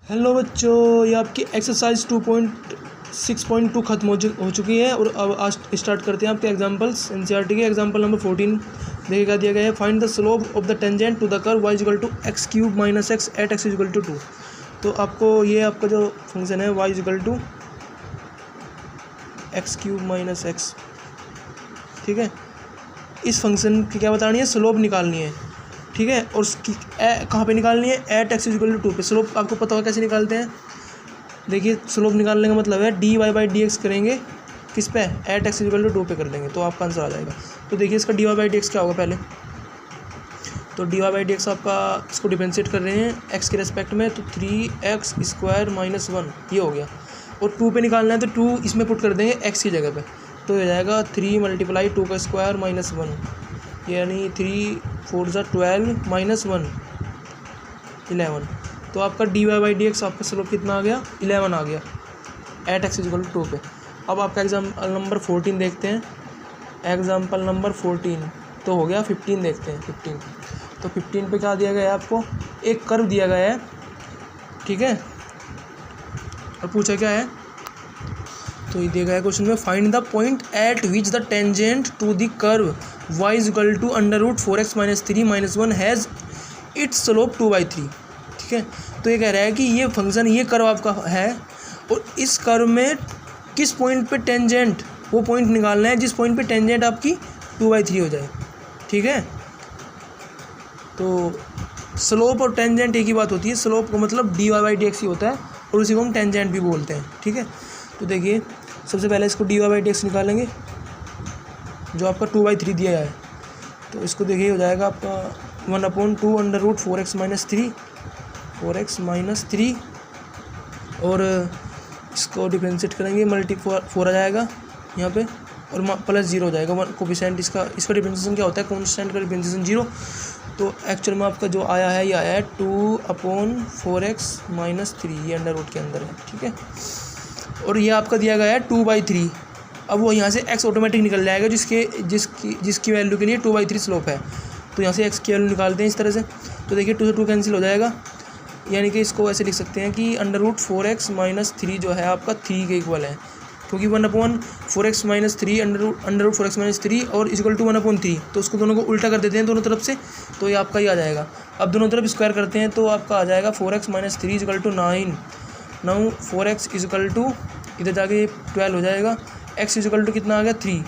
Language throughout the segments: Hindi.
हेलो बच्चों, ये आपकी एक्सरसाइज 2.6.2 खत्म हो चुकी है और अब आज स्टार्ट करते हैं आपके एग्जांपल्स। एनसीईआरटी के एग्जांपल नंबर 14 देखिए क्या दिया गया है। Find the slope of the tangent to the curve y equal to x cube minus x at x equal to 2। तो आपको ये आपका जो फंक्शन है y equal to x cube minus x, ठीक है, इस फंक्शन की क्या बतानी है, स्लोप निकालनी है, ठीक है। और उसकी कहाँ पे निकालनी है, एट एक्स इक्वल टू 2 पे। स्लोप आपको पता होगा कैसे निकालते हैं। देखिए स्लोप निकालने का मतलब है d Y by D x करेंगे किस पे, एट एक्स इक्वल टू 2 पे कर देंगे तो आपका आंसर आ जाएगा। तो देखिए इसका d Y by D x क्या होगा पहले, तो d Y by D x आपका इसको डिफरेंशिएट कर रहे हैं एक्स के रेस्पेक्ट में, तो 3x² माइनस 1 ये हो गया। और 2 पे निकालना है तो 2 इसमें पुट कर देंगे एक्स की जगह पे, तो हो जाएगा 3 × 2 का स्क्वायर माइनस 1, यानी 3 4 × 12 माइनस 1 11। तो आपका d Y by D x आपका स्लोप कितना आ गया, 11 आ गया एट एक्स इक्वल टू 2 पे। अब आपका एग्जाम्पल नंबर 14 देखते हैं। एग्जाम्पल नंबर 14 तो हो गया 15 देखते हैं। 15 तो 15 पे क्या दिया गया है, आपको एक कर्व दिया गया है, ठीक है। और पूछा क्या है, तो ये दिया गया है क्वेश्चन में, find the point at which the tangent to the curve y equal to √4x minus 3 minus 1 has its slope 2/3, ठीक है। तो ये कह रहा है कि ये फंक्शन, ये कर्व आपका है और इस कर्व में किस पॉइंट पे टेंजेंट, वो पॉइंट निकालना है जिस पॉइंट पे टेंजेंट आपकी 2/3 हो जाए, ठीक है। तो स्लोप और टेंजेंट एक ही बात होती है। स्लोप का मतलब D Y by D X ही होता है और उसी को हम टेंजेंट भी बोलते हैं, ठीक है। तो देखिए सबसे पहले इसको d Y by D x निकालेंगे जो आपका 2/3 दिया है। तो इसको देखिए हो जाएगा आपका 1/2 √4x माइनस 3 4x माइनस 3, और इसको डिफरेंशिएट करेंगे, मल्टी 4 आ जाएगा यहाँ पे और प्लस 0 हो जाएगा। कोफिशिएंट इसका डिफरेंशिएशन क्या होता है, कांस्टेंट का डिफरेंशिएशन 0। तो एक्चुअल में आपका जो आया है ये आया है 2/4x माइनस 3, ये अंडर रूट के अंदर है, ठीक है। और ये आपका दिया गया है 2/3। अब वो यहाँ से x ऑटोमेटिक निकल जाएगा जिसकी वैल्यू के लिए 2/3 स्लोप है। तो यहाँ से x की वैल्यू निकालते हैं इस तरह से। तो देखिए 2 से 2 कैंसिल हो जाएगा, यानी कि इसको ऐसे लिख सकते हैं कि √4x माइनस 3 जो है आपका 3 के इक्वल है, क्योंकि 1/4x माइनस 3 √4x माइनस 3 और इक्वल टू 1/3। तो उसको दोनों को उल्टा कर देते हैं दोनों तरफ से, तो ये आपका ही आ जाएगा। अब दोनों तरफ स्क्वायर करते हैं तो आपका आ जाएगा 4x minus 3 equal to 9। 4x equal to इधर जाके 12 हो जाएगा। x इक्वल टू कितना आ गया 3,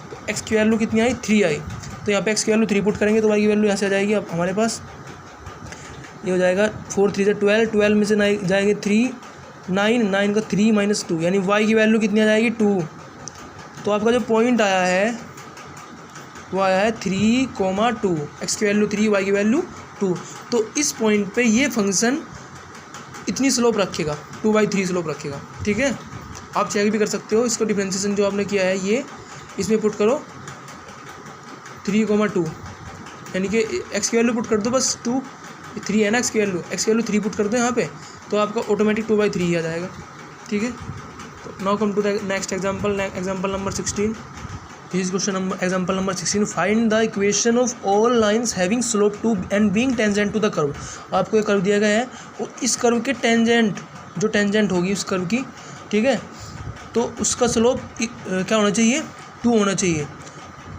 तो x की वैल्यू कितनी आई 3 आई। तो यहाँ पे x की वैल्यू 3 पुट करेंगे तो y की वैल्यू यहाँ से आ जाएगी। अब हमारे पास ये हो जाएगा 4 3 से 12, 12 में से जाएंगे 3 9, 9 का 3 माइनस 2, यानी y की वैल्यू कितनी आ जाएगी 2। तो आपका जो पॉइंट आया है वो आया है 3,2, x की वैल्यू 3 y की वैल्यू 2। तो इस पॉइंट पे ये फंक्शन इतनी स्लोप रखेगा, 2/3 स्लोप रखेगा, ठीक है। आप चेक भी कर सकते हो, इसको डिफरेंशिएशन जो आपने किया है ये इसमें पुट करो 3,2, यानी कि x की वैल्यू पुट कर दो बस 2, 3 है ना x की वैल्यू 3 पुट कर दो यहाँ पे, तो आपका ऑटोमेटिक 2/3 ही आ जाएगा, ठीक है। तो now come to the next example, example number 16। This question number example number 16, find the equation of all lines having slope 2 and being tangent to the curve. आपको एक कर्व दिया गया है और इस कर्व के टेंजेंट, जो टेंजेंट होगी उस कर्व की, ठीक है, तो उसका स्लोप क्या होना चाहिए 2 होना चाहिए।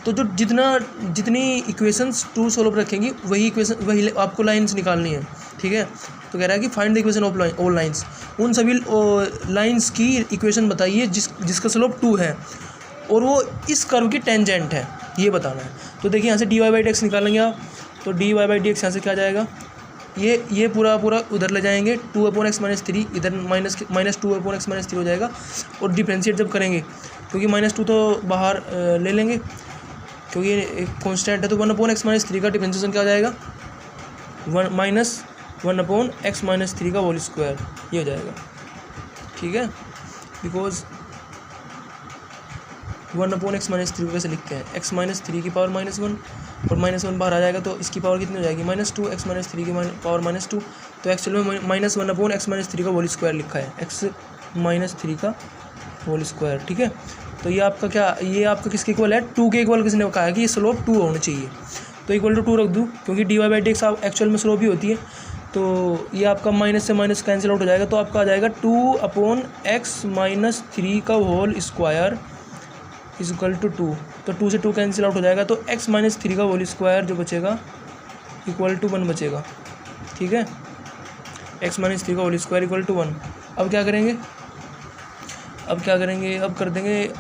तो जो जितनी इक्वेशंस 2 स्लोप रखेंगी वही आपको लाइंस निकालनी है, ठीक है। तो कह रहा है कि find the equation of all lines, उन सभी लाइंस की इक्वेशन बताइए जिसका स्लोप 2 है और वो इस कर्व की टेंजेंट है, ये बताना है। तो देखिए यहाँ से d Y by D x निकालेंगे आप, तो d Y by D x यहाँ से क्या आ जाएगा, ये पूरा उधर ले जाएंगे 2/x माइनस 3, इधर माइनस 2/x माइनस 3 हो जाएगा। और डिफरेंशिएट जब करेंगे, क्योंकि -2 तो बाहर ले लेंगे क्योंकि एक कॉन्स्टेंट है, तो 1/x माइनस 3 का डिफरेंशिएशन क्या हो जाएगा, -1/x माइनस 3 का होल स्क्वायर, ये हो जाएगा, ठीक है। बिकॉज 1/x माइनस 3 कैसे लिखते हैं, x माइनस 3 की पावर -1 और -1 बाहर आ जाएगा, तो इसकी पावर कितनी हो जाएगी -2x माइनस 3 की पावर -2। तो एक्चुअल में -1/x माइनस 3 का होल स्क्वायर लिखा है, x माइनस 3 का होल स्क्वायर, ठीक है। तो ये आपका क्या, ये आपका किसके इक्वल है 2 के इक्वल। किसने कहा है कि ये स्लोप 2 होना चाहिए, तो इक्वल टू 2 रख दूँ, क्योंकि d Y by D x actual में स्लोप ही होती है। तो ये आपका माइनस से माइनस कैंसिल आउट हो जाएगा, तो आपका आ जाएगा 2/x-3 का होल स्क्वायर इजकल टू 2। तो 2 से 2 कैंसिल आउट हो जाएगा, तो x-3 का होल स्क्वायर जो बचेगा इक्वल टू 1 बचेगा। ठीक है, x-3 का होल स्क्वायर इक्वल टू 1। अब क्या करेंगे, अब कर देंगे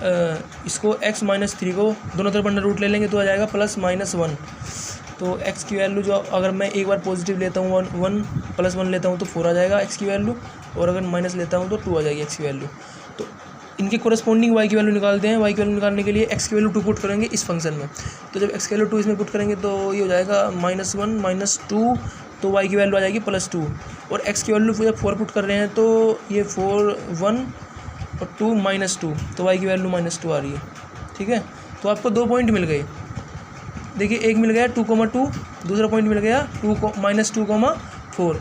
इसको x-3 को दोनों तरफ अंडर रूट ले लेंगे, तो आ जाएगा +-1। तो x की वैल्यू जो अगर मैं एक बार पॉजिटिव लेता हूँ 1 + 1 लेता हूँ तो 4 आ जाएगा x की वैल्यू, और अगर माइनस लेता हूँ तो 2 आ जाएगी x की वैल्यू। तो इनके कोरस्पॉन्डिंग y की वैल्यू निकालते हैं। y की वैल्यू निकालने के लिए x की वैल्यू 2 पुट करेंगे इस फंक्शन में। तो जब x की वैल्यू 2 इसमें पुट करेंगे तो ये हो जाएगा -1 - 2, तो y की वैल्यू आ जाएगी +2। और x की वैल्यू जब 4 पुट कर रहे हैं तो ये 4 1 और 2 -2, तो y की वैल्यू -2 आ रही है। ठीक है, तो आपको 2 पॉइंट मिल गए। देखिए, एक मिल गया 2,2, दूसरा पॉइंट मिल गया -2,4।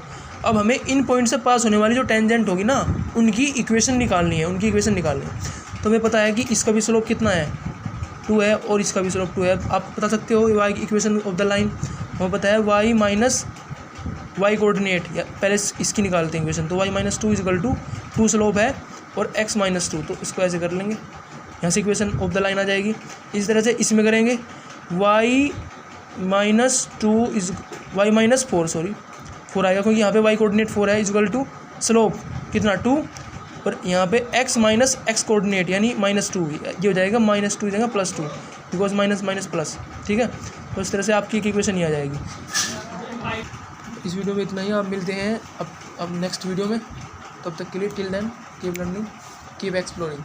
अब हमें इन पॉइंट से पास होने वाली जो टेंजेंट होगी ना, उनकी इक्वेशन निकालनी है, तो हमें पता है कि इसका भी स्लोप कितना है 2 है, और इसका भी स्लोप 2 है। आप बता सकते हो y equation of the line, हमें पता है y माइनस y कोऑर्डिनेट, या पहले इसकी निकालते हैं इक्वेशन। तो y - 2 इक्वल टू 2 स्लोप है और x - 2, तो इसको ऐसे कर लेंगे, यहाँ से इक्वेशन ऑफ द लाइन आ जाएगी। इस तरह से इसमें करेंगे y -4 आएगा, क्योंकि यहाँ पे y कोऑर्डिनेट 4 है, इक्वल टू स्लोप कितना 2, और यहाँ पे x माइनस x कोऑर्डिनेट यानी -2, ये हो जाएगा -2 हो जाएगा +2, बिकॉज माइनस प्लस। ठीक है, तो इस तरह से आपकी एक इक्वेशन ही आ जाएगी। इस वीडियो में इतना ही, आप मिलते हैं अब नेक्स्ट वीडियो में। तब तक के लिए till then keep learning, keep exploring.